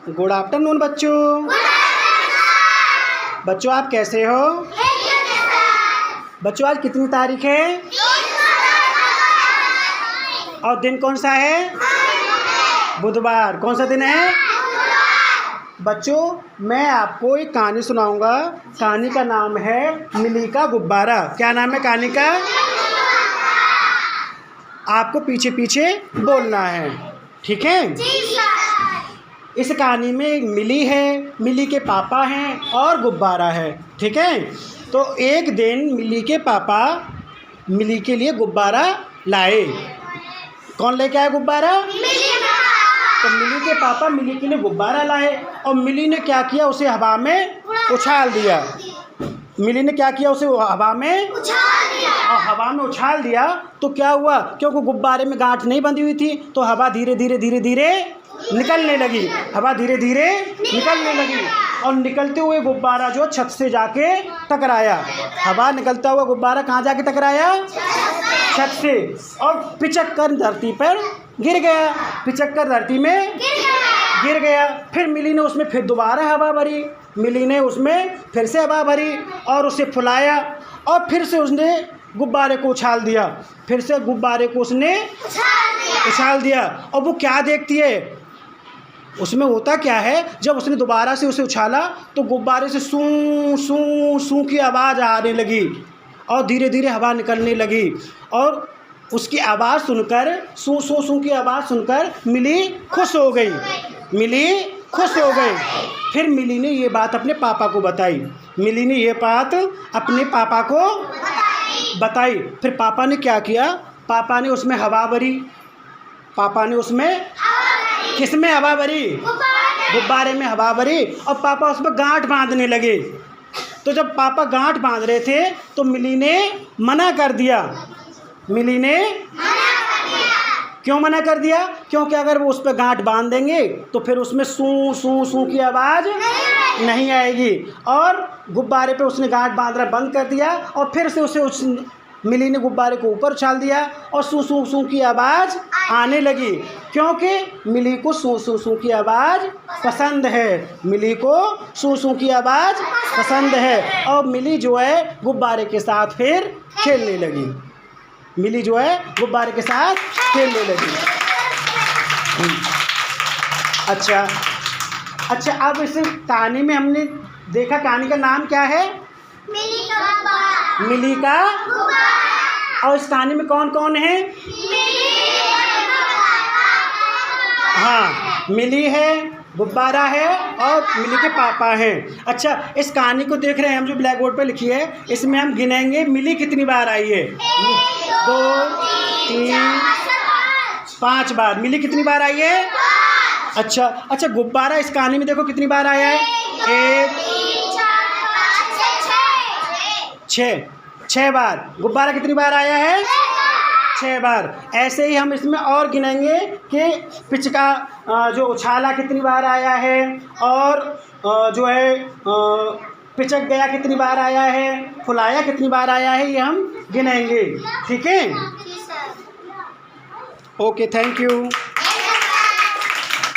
Good afternoon बच्चों। बच्चों आप कैसे हो? बच्चों आज कितनी तारीख है और दिन कौन सा है? बुधवार। कौन सा दिन है? बच्चों मैं आपको एक कहानी सुनाऊंगा। कहानी का नाम है मिली का गुब्बारा। क्या नाम है कहानी का? आपको पीछे पीछे बोलना है, ठीक है? इस कहानी में एक मिली है, मिली के पापा हैं और गुब्बारा है, ठीक है? तो एक दिन मिली के पापा मिली के लिए गुब्बारा लाए। कौन लेके आया गुब्बारा? तो मिली के पापा मिली के लिए गुब्बारा लाए और मिली ने क्या किया, उसे हवा में उछाल दिया। मिली ने क्या किया, उसे हवा में और हवा में उछाल दिया। तो क्या हुआ, क्योंकि गुब्बारे में गांठ नहीं बंधी हुई थी तो हवा धीरे धीरे धीरे धीरे निकलने लगी। हवा धीरे धीरे निकलने लगी और निकलते हुए गुब्बारा जो छत से जाके टकराया। हवा निकलता हुआ गुब्बारा कहाँ जाके टकराया? छत से, और पिचक कर धरती पर गिर गया। पिचक कर धरती में गिर गया। फिर मिली ने उसमें फिर दोबारा हवा भरी। मिली ने उसमें फिर से हवा भरी और उसे फुलाया और फिर से उसने गुब्बारे को उछाल दिया। फिर से गुब्बारे को उसने उछाल दिया। और वो क्या देखती है, उसमें होता क्या है, जब उसने दोबारा से उसे उछाला तो गुब्बारे से सूं सूं सूं की आवाज़ आने लगी और धीरे धीरे हवा निकलने लगी। और उसकी आवाज़ सुनकर, सूं सूं सूं की आवाज़ सुनकर मिली खुश हो गई। मिली खुश हो गई। फिर मिली ने ये बात अपने पापा को बताई। मिली ने ये बात अपने पापा को बताई। फिर पापा ने क्या किया, पापा ने उसमें हवा भरी। पापा ने उसमें किसमें हवा भरी? गुब्बारे में हवा भरी और पापा उसमें गांठ बांधने लगे। तो जब पापा गांठ बांध रहे थे तो मिली ने मना कर दिया। मिली ने क्यों मना कर दिया? क्योंकि अगर वो उस पर गांठ बांध देंगे तो फिर उसमें सूं सूं सूं की आवाज़ नहीं आएगी। और गुब्बारे पे उसने गांठ बांधना बंद कर दिया और फिर से उसे मिली ने गुब्बारे को ऊपर उछाल दिया और सूं सूं सूं की आवाज़ आने लगी। क्योंकि मिली को सूं सूं सूं की आवाज़ पसंद है। मिली को सूं सूं की आवाज़ पसंद है और मिली जो है गुब्बारे के साथ फिर खेलने लगी। मिली जो है गुब्बारे के साथ खेलने लगी। अच्छा, अब इस कहानी में हमने देखा, कहानी का नाम क्या है? मिली का। और इस कहानी में कौन कौन है? हाँ, मिली है, गुब्बारा है और मिली के पापा हैं। अच्छा, इस कहानी को देख रहे हैं हम जो ब्लैक बोर्ड पर लिखी है, इसमें हम गिनेंगे मिली कितनी बार आई है। 2 3 5 बार। मिली कितनी बार आई है? अच्छा, गुब्बारा इस कहानी में देखो कितनी बार आया है? 6 बार। गुब्बारा कितनी बार आया है? 6 बार। ऐसे ही हम इसमें और गिनेंगे कि पिचका जो उछाला कितनी बार आया है और जो है पिचक गया कितनी बार आया है, फुलाया कितनी बार आया है, ये हम गिनेंगे, ठीक है? Okay, thank you.